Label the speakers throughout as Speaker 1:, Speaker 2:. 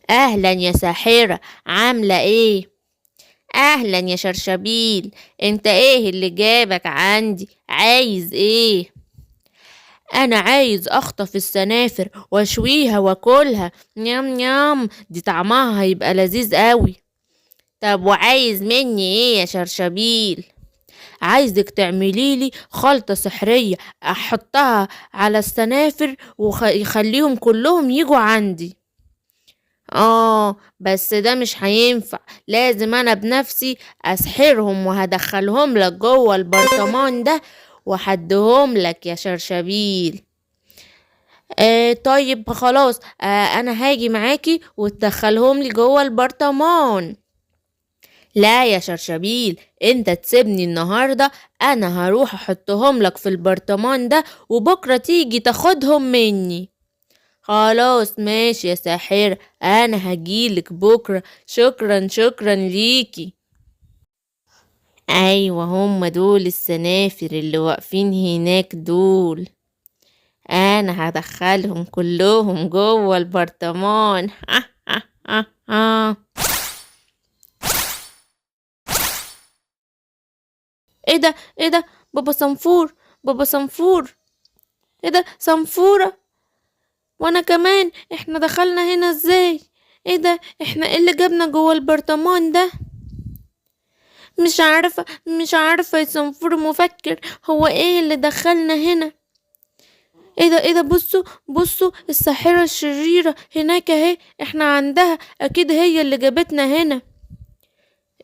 Speaker 1: اهلا يا ساحرة، عاملة ايه؟ اهلا يا شرشبيل. انت ايه اللي جابك عندي؟ عايز ايه؟ انا عايز اخطف السنافر واشويها واكلها. نيام نيام، دي طعمها هيبقى لذيذ قوي. طب وعايز مني ايه يا شرشبيل؟ عايزك تعمليلي خلطة سحرية احطها على السنافر ويخليهم كلهم يجوا عندي. بس ده مش هينفع، لازم انا بنفسي اسحرهم وهدخلهم لك جوه البرطمان ده وحدهم لك يا شرشبيل. طيب خلاص، انا هاجي معاكي وتدخلهم لي جوه البرطمان. لا يا شرشبيل، انت تسيبني النهاردة، انا هروح احطهم لك في البرطمان ده وبكرة تيجي تاخدهم مني. خلاص ماشي يا ساحرة، انا هجيلك بكرة. شكرا شكرا ليكي. ايوه، هم دول السنافر اللي واقفين هناك دول. انا هدخلهم كلهم جوه البرطمان. ايه ده؟ ايه ده؟ بابا صنفور! بابا صنفور! ايه ده؟ صنفورة! وانا كمان! احنا دخلنا هنا ازاي؟ ايه ده؟ احنا ايه اللي جابنا جوه البرطمان ده؟ مش عارفة يا صنفور مفكر، هو ايه اللي دخلنا هنا؟ ايه ده؟ بصوا الساحرة الشريرة هناك اهي، احنا عندها، اكيد هي اللي جابتنا هنا.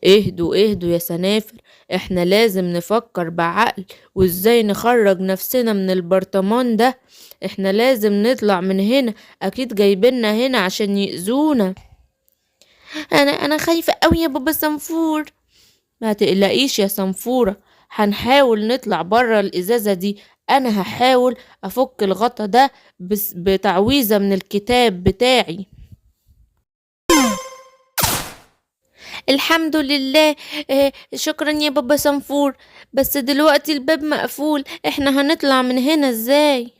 Speaker 1: اهدوا اهدوا يا سنافر، احنا لازم نفكر بعقل وازاي نخرج نفسنا من البرطمان ده. احنا لازم نطلع من هنا، اكيد جايبيننا هنا عشان يأذونا. انا خايفة قوي يا بابا صنفور. ما تقلقيش يا صنفورة، هنحاول نطلع برا الإزازة دي. أنا هحاول أفك الغطا ده بس بتعويذة من الكتاب بتاعي. الحمد لله. شكرا يا بابا صنفور. بس دلوقتي الباب مقفول، احنا هنطلع من هنا ازاي؟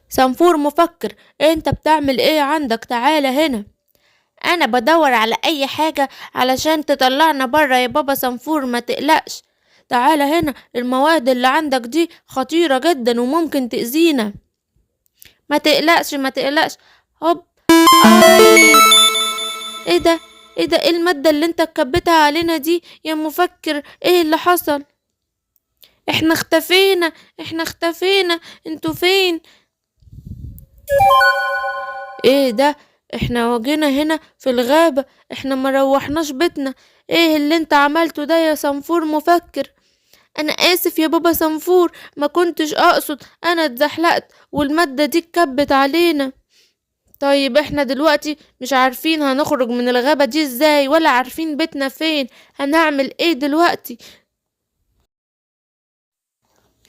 Speaker 1: صنفور مفكر، انت بتعمل ايه عندك؟ تعالى هنا. انا بدور على اي حاجة علشان تطلعنا برا يا بابا صنفور، ما تقلقش. تعالى هنا، المواد اللي عندك دي خطيرة جدا وممكن تأذينا. ما تقلقش ما تقلقش. هوب. اي. ايه ده؟ ايه المادة اللي انت كبتها علينا دي يا مفكر؟ ايه اللي حصل؟ احنا اختفينا. احنا اختفينا. انتوا فين؟ ايه ده؟ احنا واجينا هنا في الغابة، احنا ما روحناش بيتنا. ايه اللي انت عملته ده يا صنفور مفكر؟ انا اسف يا بابا صنفور، ما كنتش اقصد، انا اتزحلقت والمادة دي اتكبت علينا. طيب احنا دلوقتي مش عارفين هنخرج من الغابة دي ازاي، ولا عارفين بيتنا فين. هنعمل ايه دلوقتي؟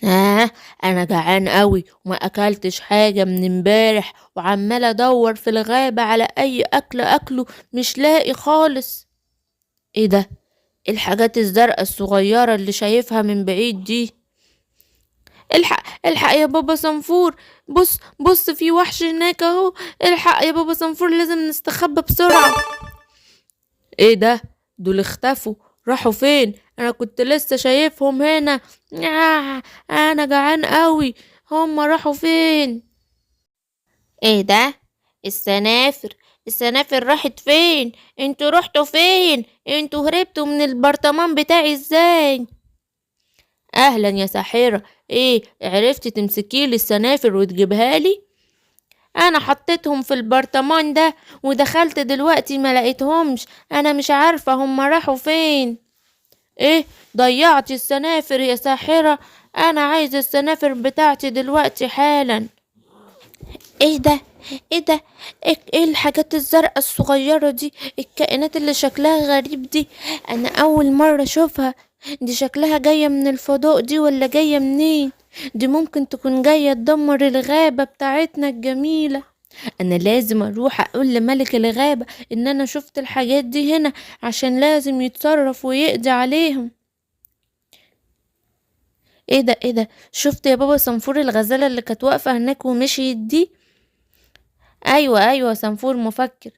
Speaker 1: آه، أنا جعان قوي وما أكلتش حاجة من امبارح، وعمال أدور في الغابة على أي أكل أكله، مش لاقي خالص. إيه ده؟ إيه الحاجات الزرقاء الصغيرة اللي شايفها من بعيد دي؟ الحق الحق يا بابا صنفور! بص بص، في وحش هناك اهو. الحق يا بابا صنفور، لازم نستخبى بسرعة. ايه ده؟ دول اختفوا، راحوا فين؟ انا كنت لسه شايفهم هنا. انا جعان قوي، هم راحوا فين؟ ايه ده؟ السنافر! السنافر راحت فين؟ انتوا رحتوا فين؟ انتوا هربتوا من البرطمان بتاعي ازاي؟ اهلا يا ساحرة، ايه عرفتي تمسكيلي السنافر وتجيبها لي؟ انا حطيتهم في البرطمان ده ودخلت دلوقتي ما لقيتهمش، انا مش عارفة هم راحوا فين. ايه؟ ضيعتي السنافر يا ساحرة؟ انا عايزة السنافر بتاعتي دلوقتي حالا. ايه ده؟ ايه ده؟ ايه الحاجات الزرقاء الصغيرة دي؟ الكائنات اللي شكلها غريب دي، انا اول مرة اشوفها. دي شكلها جاية من الفضاء دي ولا جاية منين؟ دي ممكن تكون جاية تدمر الغابة بتاعتنا الجميلة. انا لازم اروح اقول لملك الغابة ان انا شفت الحاجات دي هنا، عشان لازم يتصرف ويقضي عليهم. ايه ده؟ شفت يا بابا صنفور الغزالة اللي كانت واقفة هناك ومشيت دي؟ ايوه ايوه، صنفور مفكر.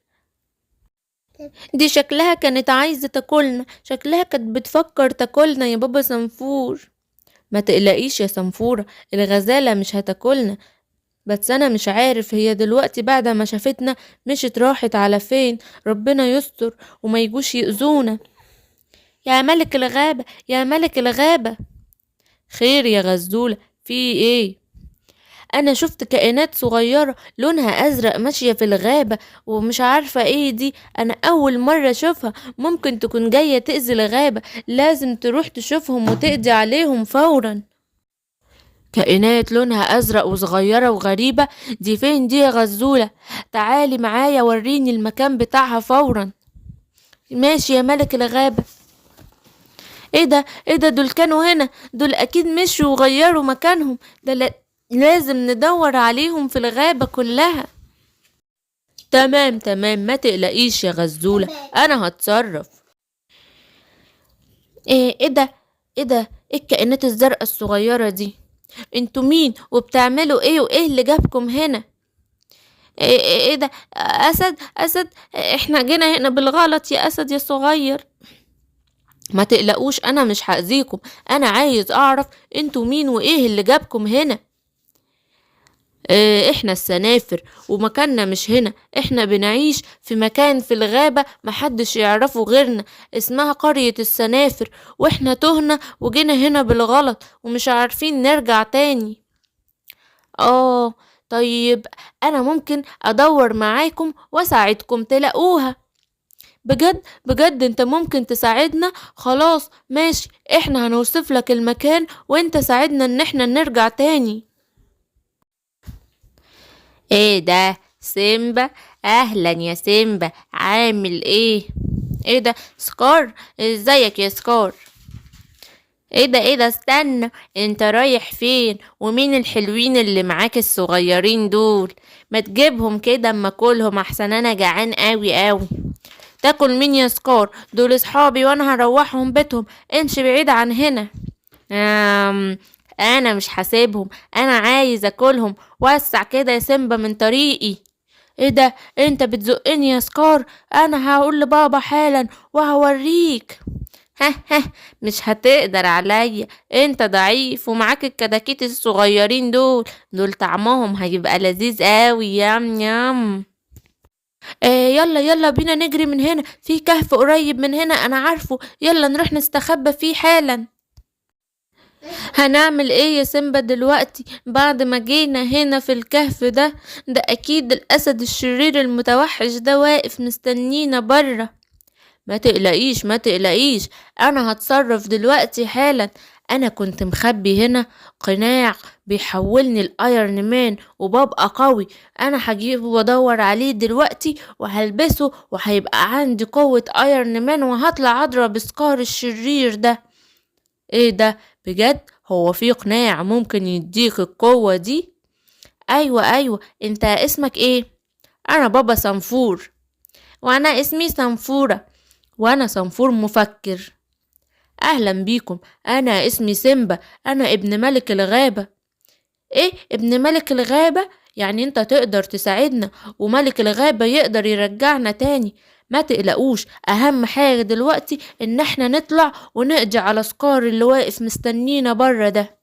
Speaker 1: دي شكلها كانت عايزة تاكلنا، شكلها كانت بتفكر تاكلنا يا بابا سنفور. ما تقلقيش يا سنفورة، الغزالة مش هتاكلنا، بس أنا مش عارف هي دلوقتي بعد ما شافتنا مشت راحت على فين. ربنا يستر وما يجوش يأذونا. يا ملك الغابة، يا ملك الغابة. خير يا غزولة، في ايه؟ انا شفت كائنات صغيرة لونها ازرق ماشية في الغابة، ومش عارفة ايه دي، انا اول مرة اشوفها. ممكن تكون جاية تأذي الغابة، لازم تروح تشوفهم وتقضي عليهم فورا. كائنات لونها ازرق وصغيرة وغريبة؟ دي فين دي يا غزولة؟ تعالي معايا وريني المكان بتاعها فورا. ماشي يا ملك الغابة. ايه ده، ايه ده، دول كانوا هنا، دول اكيد مشوا وغيروا مكانهم. ده لازم ندور عليهم في الغابة كلها. تمام تمام، ما تقلقيش يا غزولة، انا هتصرف. ايه ده، ايه ده، ايه الكائنات الزرقاء الصغيرة دي؟ انتوا مين وبتعملوا ايه وايه اللي جابكم هنا؟ ايه ده، اسد اسد، احنا جينا هنا بالغلط يا اسد يا صغير. ما تقلقوش، انا مش هأذيكم، انا عايز اعرف انتوا مين وايه اللي جابكم هنا. احنا السنافر، ومكاننا مش هنا، احنا بنعيش في مكان في الغابة محدش يعرفه غيرنا، اسمها قرية السنافر، واحنا تهنا وجينا هنا بالغلط ومش عارفين نرجع تاني. اه، طيب انا ممكن ادور معاكم واساعدكم تلاقوها. بجد بجد انت ممكن تساعدنا؟ خلاص ماشي، احنا هنوصف لك المكان وانت ساعدنا ان احنا نرجع تاني. ايه ده، سيمبا؟ اهلا يا سيمبا، عامل ايه؟ ايه ده سكار، ازيك يا سكار؟ ايه ده استنى، انت رايح فين؟ ومين الحلوين اللي معاك الصغيرين دول؟ ما تجيبهم كده اما اكلهم، احسن انا جعان قوي قوي. تاكل مين يا سكار؟ دول اصحابي وانا هروحهم بيتهم، امشي بعيد عن هنا. أم انا مش حاسبهم، انا عايز اكلهم، وسع كده يا سيمبا من طريقي. ايه ده، انت بتزقني يا سكار؟ انا هقول لبابا حالا وهوريك. ها، مش هتقدر عليا، انت ضعيف ومعاك الكتاكيت الصغيرين دول طعمهم هيبقى لذيذ قوي، يام يام. يلا يلا بينا نجري من هنا، في كهف قريب من هنا انا عارفه، يلا نروح نستخبى فيه حالا. هنعمل ايه يا سيمبا دلوقتي بعد ما جينا هنا في الكهف ده؟ ده اكيد الاسد الشرير المتوحش ده واقف مستنينا برا. ما تقلقيش ما تقلقيش، انا هتصرف دلوقتي حالا. انا كنت مخبي هنا قناع بيحولني الايرن مان وببقى قوي، انا هجيبه وادور عليه دلوقتي وهلبسه وهيبقى عندي قوة ايرن مان وهطلع اضرب سكار الشرير ده. ايه ده، بجد هو في قناع ممكن يديك القوة دي؟ ايوه ايوه، انت اسمك ايه؟ انا بابا صنفور. وانا اسمي صنفورة، وانا صنفور مفكر. اهلا بيكم، انا اسمي سيمبا، انا ابن ملك الغابة. ايه، ابن ملك الغابة؟ يعني انت تقدر تساعدنا وملك الغابة يقدر يرجعنا تاني؟ ما تقلقوش، اهم حاجة دلوقتي ان احنا نطلع ونقضي على سكار اللي واقف مستنينا برا ده.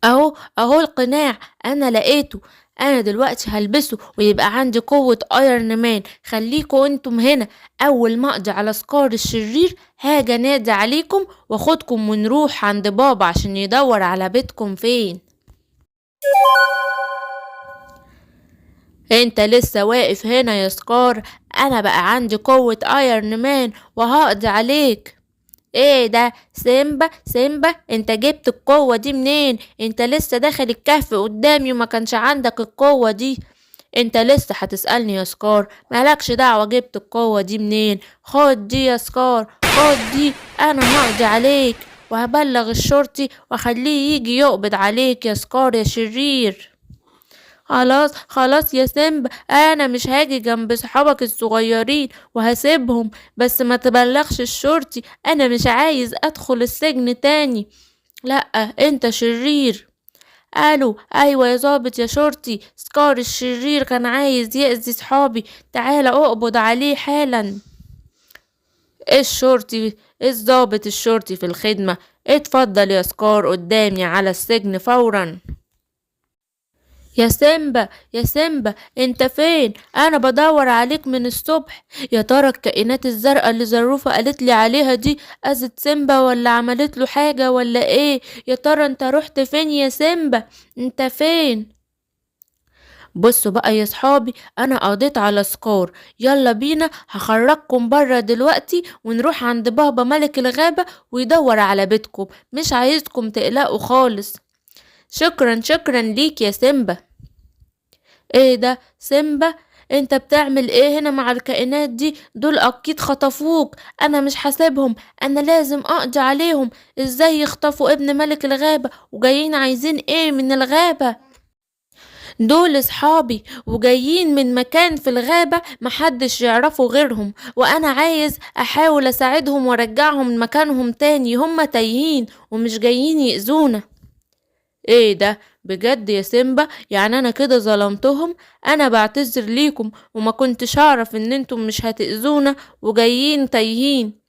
Speaker 1: اهو القناع، انا لقيته، انا دلوقتي هلبسه ويبقى عندي قوة ايرن مان. خليكوا انتم هنا، اول ما اقضي على سكار الشرير هاجي نادي عليكم واخدكم ونروح عند بابا عشان يدور على بيتكم فين. انت لسه واقف هنا يا سكار؟ انا بقى عندي قوة ايرن مان وهقضي عليك. ايه ده، سيمبا سيمبا، انت جبت القوة دي منين؟ انت لسه داخل الكهف قدامي وما كانش عندك القوة دي. انت لسه هتسألني يا سكار؟ مالكش دعوة جبت القوة دي منين. خد دي يا سكار، خد دي، انا هقضي عليك وهبلغ الشرطي واخليه يجي يقبض عليك يا سكار يا شرير. خلاص خلاص يا سيمبا، انا مش هاجي جنب صحابك الصغيرين وهسيبهم، بس ما تبلغش الشرطي، انا مش عايز ادخل السجن تاني. لا، انت شرير. الو، ايوه يا ظابط يا شرطي، سكار الشرير كان عايز يأذي صحابي، تعالى اقبض عليه حالا. الشرطي، الظابط الشرطي في الخدمة، اتفضل يا سكار قدامي على السجن فورا. يا سيمبا يا سيمبا، انت فين؟ انا بدور عليك من الصبح. يا ترى الكائنات الزرقاء اللي زروفة قالت لي عليها دي اذت سيمبا ولا عملت له حاجة ولا ايه؟ يا ترى انت رحت فين يا سيمبا؟ انت فين؟ بصوا بقى يا صحابي، انا قضيت على سكور، يلا بينا هخرجكم برا دلوقتي ونروح عند بابا ملك الغابة ويدور على بيتكم، مش عايزكم تقلقوا خالص. شكرا شكرا ليك يا سيمبا. ايه ده سيمبا؟ انت بتعمل ايه هنا مع الكائنات دي؟ دول اكيد خطفوك، انا مش حاسبهم، انا لازم اقضي عليهم. ازاي يخطفوا ابن ملك الغابة وجايين عايزين ايه من الغابة؟ دول صحابي وجايين من مكان في الغابة محدش يعرفه غيرهم، وانا عايز احاول اساعدهم وارجعهم مكانهم تاني، هما تايهين ومش جايين يأذونا. ايه ده بجد يا سيمبا؟ يعني انا كده ظلمتهم؟ انا بعتذر ليكم وما كنتش اعرف ان انتم مش هتأذونا وجايين تايهين.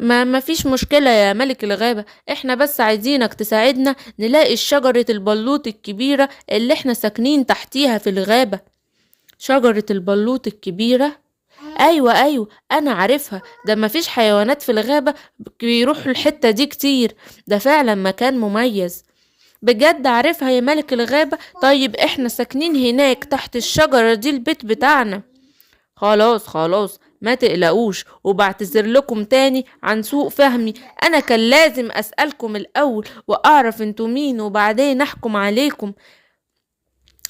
Speaker 1: ما فيش مشكلة يا ملك الغابة، احنا بس عايزينك تساعدنا نلاقي الشجرة البلوط الكبيرة اللي احنا ساكنين تحتيها في الغابة. شجرة البلوط الكبيرة؟ ايوه ايوه انا عارفها، ده ما فيش حيوانات في الغابة بيروحوا الحتة دي كتير، ده فعلا مكان مميز. بجد عارفها يا ملك الغابة؟ طيب احنا ساكنين هناك تحت الشجرة دي، البيت بتاعنا. خلاص خلاص ما تقلقوش، وبعتذر لكم تاني عن سوء فهمي، انا كان لازم اسألكم الاول واعرف انتوا مين وبعدين احكم عليكم.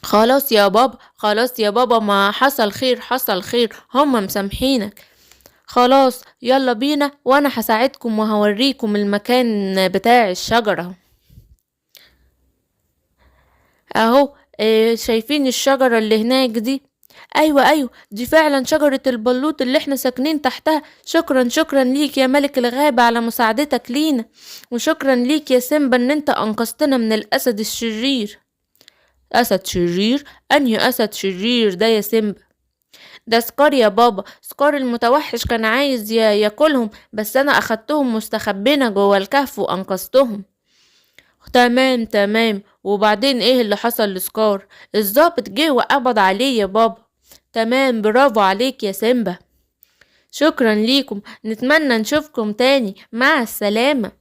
Speaker 1: خلاص يا بابا، خلاص يا بابا، ما حصل خير حصل خير، هما مسامحينك. خلاص يلا بينا وانا هساعدكم وهوريكم المكان بتاع الشجرة اهو. إيه شايفين الشجرة اللي هناك دي؟ ايوه ايوه دي فعلا شجرة البلوط اللي احنا ساكنين تحتها. شكرا شكرا ليك يا ملك الغابة على مساعدتك لينا، وشكرا ليك يا سيمبا ان انت انقذتنا من الاسد الشرير. اسد شرير؟ انهي اسد شرير ده يا سيمبا؟ ده سكار يا بابا، سكار المتوحش كان عايز ياكلهم، بس انا اخدتهم مستخبينا جوه الكهف وانقذتهم. تمام تمام، وبعدين ايه اللي حصل لسكار؟ الضابط جه وقبض عليه يا بابا. تمام، برافو عليك يا سيمبا. شكرا ليكم، نتمنى نشوفكم تاني، مع السلامة.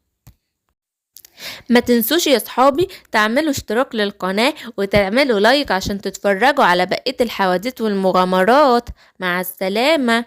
Speaker 1: ما تنسوش يا صحابي تعملوا اشتراك للقناة وتعملوا لايك عشان تتفرجوا على بقية الحوادث والمغامرات. مع السلامة.